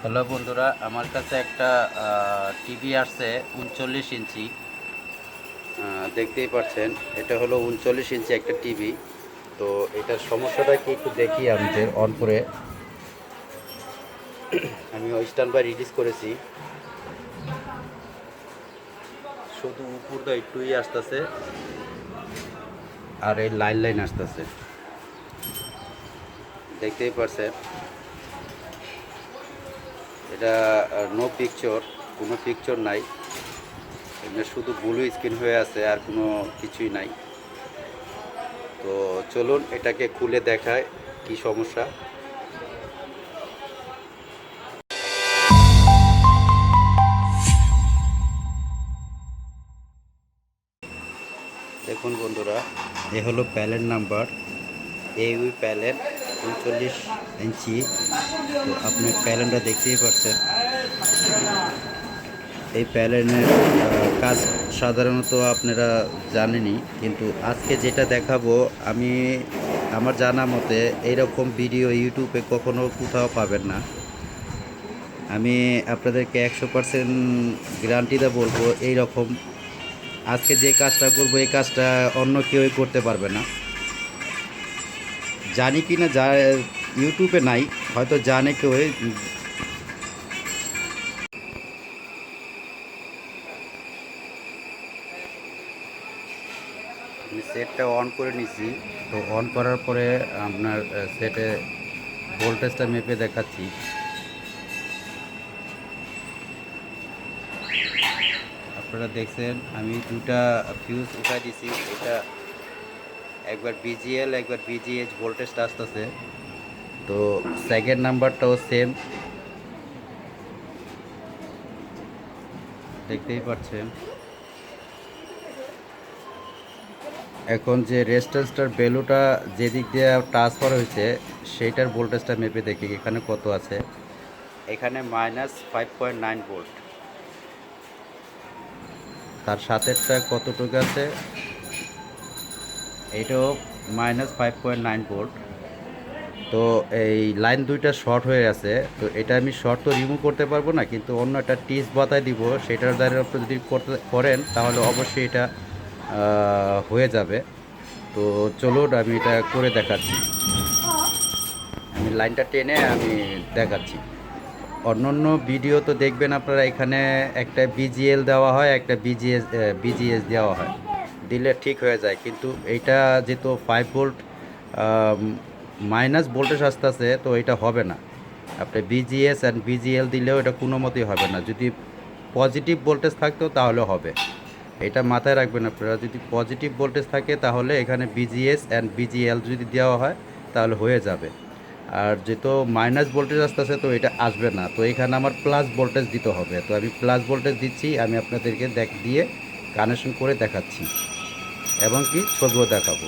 Hello বন্ধুরা, আমার কাছে একটা টিভি আসছে 39 ইঞ্চি। দেখতেই পাচ্ছেন, এটা হলো 39 ইঞ্চি একটা টিভি। তো এটার সমস্যাটা কি একটু দেখি আমাদের অন করে। আমি স্ট্যান্ড বাই রিলিজ করেছি, শুধু উপর দা একটুই আসতেছে আর এই লাইন লাইন আসতেছে, দেখতেই পাচ্ছেন। এটা নো পিকচার, কোনো পিকচার নাই, এমনি শুধু ব্লু স্ক্রিন হয়ে আছে, আর কোনো কিছুই নাই। তো চলুন এটাকে খুলে দেখায় কি সমস্যা। দেখুন বন্ধুরা, এ হলো প্যালেট নাম্বার AUO প্যালেট 39 ইঞ্চি। তো আপনি প্যালেটটা দেখতেই পাচ্ছেন। এই প্যালেটের কাজ সাধারণত আপনারা জানেনই, কিন্তু আজকে যেটা দেখাবো আমি আমার জানা মতে এইরকম ভিডিও ইউটিউবে কখনো কোথাও পাবেন না। আমি আপনাদেরকে 100% গ্যারান্টিতে বলবো, এইরকম আজকে যে কাজটা করব এই কাজটা অন্য কেউই করতে পারবে না। জানি কি না, যা ইউটিউবে নাই, হয়তো জানে কেউ। আমি সেটটা অন করে নিছি। তো অন করার পরে আপনার সেটে ভোল্টেজটা মেপে দেখাচ্ছি। আপনারা দেখছেন আমি দুটা ফিউজ উঠাই দিছি। এটা একবার বিজিএল একবার বিজিএইচ ভোল্টেজটা আসতেছে। তো সেকেন্ড নাম্বারটাও সেম, দেখতেই পাচ্ছেন। এখন যে রেজিস্ট্যান্সটার ভ্যালুটা যেদিক দিয়ে ট্রান্সফার হয়েছে সেইটার ভোল্টেজটা মেপে দেখি এখানে কত আছে। এখানে -5.9 ভোল্ট। তার সাথেরটা কতটুকু আছে, এটাও -5.9 ভোল্ট। তো এই লাইন দুইটা শর্ট হয়ে আছে। তো এটা আমি শর্ট তো রিমুভ করতে পারবো না, কিন্তু অন্য একটা টিস বাতায় দিব, সেটার দ্বারা আপনি যদি করেন তাহলে অবশ্যই এটা হয়ে যাবে। তো চলুন আমি এটা করে দেখাচ্ছি। আমি লাইনটা টেনে আমি দেখাচ্ছি। অন্যান্য ভিডিও তো দেখবেন আপনারা, এখানে একটা বিজিএল দেওয়া হয়, একটা বিজিএস দেওয়া হয়, দিলে ঠিক হয়ে যায়। কিন্তু এইটা যেহেতু 5 ভোল্ট মাইনাস ভোল্টেজ আসতেছে, তো এটা হবে না। আপনি বিজিএস অ্যান্ড বিজিএল দিলেও এটা কোনো মতেই হবে না। যদি পজিটিভ ভোল্টেজ থাকতো তাহলে হবে। এটা মাথায় রাখবেন আপনারা, যদি পজিটিভ ভোল্টেজ থাকে তাহলে এখানে বিজিএস অ্যান্ড বিজিএল যদি দেওয়া হয় তাহলে হয়ে যাবে। আর যেহেতু মাইনাস ভোল্টেজ আসতেছে, তো এটা আসবে না। তো এখানে আমার প্লাস ভোল্টেজ দিতে হবে। তো আমি প্লাস ভোল্টেজ দিচ্ছি, আমি আপনাদেরকে দিয়ে কানেকশন করে দেখাচ্ছি এবং কি ছবিও দেখাবো।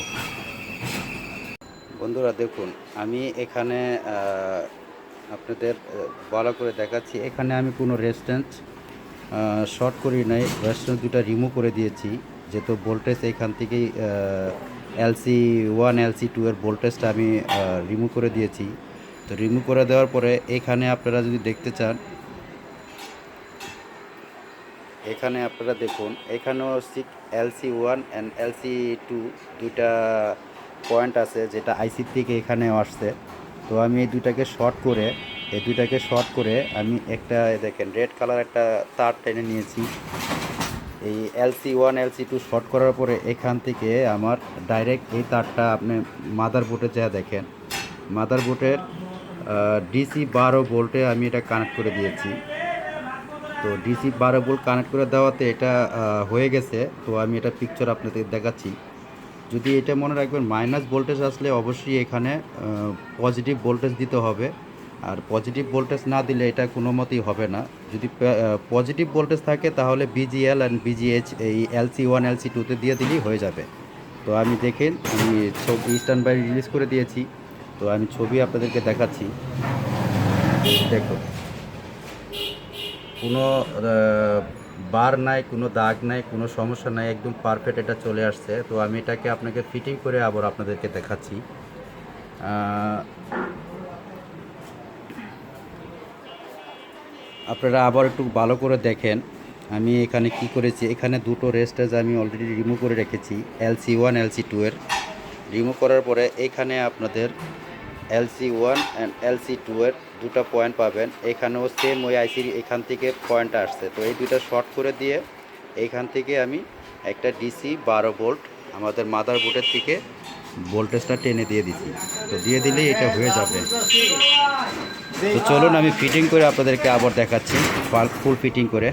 বন্ধুরা দেখুন, আমি এখানে আপনাদের ভালো করে দেখাচ্ছি। এখানে আমি কোনো রেজিস্ট্যান্স শর্ট করি নাই, রেজিস্ট্যান্স দুটা রিমুভ করে দিয়েছি। যেহেতু ভোল্টেজ এখান থেকেই LC1 LC2 এর ভোল্টেজটা আমি রিমুভ করে দিয়েছি। তো রিমুভ করে দেওয়ার পরে এখানে আপনারা যদি দেখতে চান, এখানে আপনারা দেখুন, এখানেও LC1 অ্যান্ড LC2 দুইটা পয়েন্ট আছে, যেটা আইসি থেকে এখানেও আসছে। তো আমি এই দুইটাকে শর্ট করে আমি একটা, দেখেন, রেড কালার একটা তার টেনে নিয়েছি। এই LC1 LC2 শর্ট করার পরে এখান থেকে আমার ডাইরেক্ট এই তারটা আপনি মাদার বোর্ডে যা দেখেন, মাদার বোর্ডের DC 12 ভোল্টে আমি এটা কানেক্ট করে দিয়েছি। তো DC 12 ভোল্ট কানেক্ট করে দেওয়াতে এটা হয়ে গেছে। তো আমি এটা পিকচার আপনাদের দেখাচ্ছি। যদি এটা মনে রাখবেন, মাইনাস ভোল্টেজ আসলে অবশ্যই এখানে পজিটিভ ভোল্টেজ দিতে হবে। আর পজিটিভ ভোল্টেজ না দিলে এটা কোনো মতেই হবে না। যদি পজিটিভ ভোল্টেজ থাকে তাহলে বিজিএল অ্যান্ড বিজিএইচ এই LC1 LC2তে দিয়ে দিলেই হয়ে যাবে। তো আমি দেখেন, আমি ছবি স্ট্যান্ড বাই রিলিজ করে দিয়েছি। তো আমি ছবি আপনাদেরকে দেখাচ্ছি। দেখুন, কোনো বার নাই, কোনো দাগ নাই, কোনো সমস্যা নাই, একদম পারফেক্ট এটা চলে আসছে। তো আমি এটাকে আপনাকে ফিটিং করে আবার আপনাদেরকে দেখাচ্ছি। আপনারা আবার একটু ভালো করে দেখেন আমি এখানে কি করেছি। এখানে দুটো রেস্টেজ আমি অলরেডি রিমুভ করে রেখেছি, LC1 LC2 এর। রিমুভ করার পরে এখানে আপনাদের LC1 অ্যান্ড LC2 এর দুটো পয়েন্ট পাবেন। এখানেও সেম ওই আইসির এখান থেকে পয়েন্ট আসছে, তো এই দুটো শর্ট করে দিয়ে এইখান থেকে আমি একটা DC 12 ভোল্ট আমাদের মাদার বোর্ডের থেকে ভোল্টেজটা টেনে দিয়ে দিচ্ছি। তো দিয়ে দিলেই এটা হয়ে যাবে। তো চলুন আমি ফিটিং করে আপনাদেরকে আবার দেখাচ্ছি, ফুল ফিটিং করে।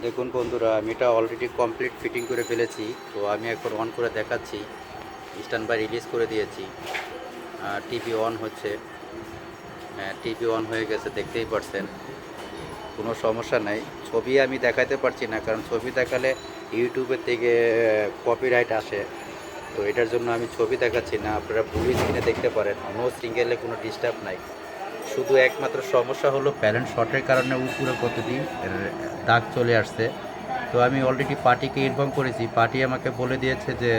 দেখুন বন্ধুরা, আমি এটা অলরেডি কমপ্লিট ফিটিং করে ফেলেছি। তো আমি এখন অন করে দেখাচ্ছি। স্ট্যান্ড বাই রিলিজ করে দিয়েছি, টিভি অন হচ্ছে। টিভি অন হয়ে গেছে, দেখতেই পাচ্ছেন, কোনো সমস্যা নাই। ছবি আমি দেখাতে পারছি না, কারণ ছবি দেখালে ইউটিউবের থেকে কপিরাইট আসে। তো এটার জন্য আমি ছবি দেখাচ্ছি না, আপনারা ফুল স্ক্রিনে দেখতে পারেন। নো সিঙ্গেলে কোনো ডিস্টার্ব নাই। শুধু একমাত্র সমস্যা হলো প্যারেন্ট শর্টের কারণে উপরে কতদিন দাগ চলে আসছে। তো আমি অলরেডি পার্টিকে ইনফর্ম করেছি, পার্টি আমাকে বলে দিয়েছে যে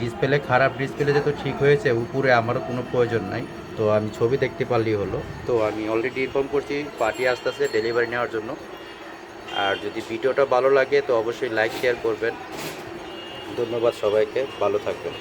ডিসপ্লে খারাপ, ডিসপ্লে যেহেতু ঠিক হয়েছে, উপরে আমারও কোনো প্রয়োজন নাই। তো আমি ছবি দেখতে পারলেই হলো। তো আমি অলরেডি ইনফর্ম করছি, পার্টি আসতেছে ডেলিভারি নেওয়ার জন্য। আর যদি ভিডিওটা ভালো লাগে তো অবশ্যই লাইক শেয়ার করবেন। ধন্যবাদ সবাইকে, ভালো থাকবেন।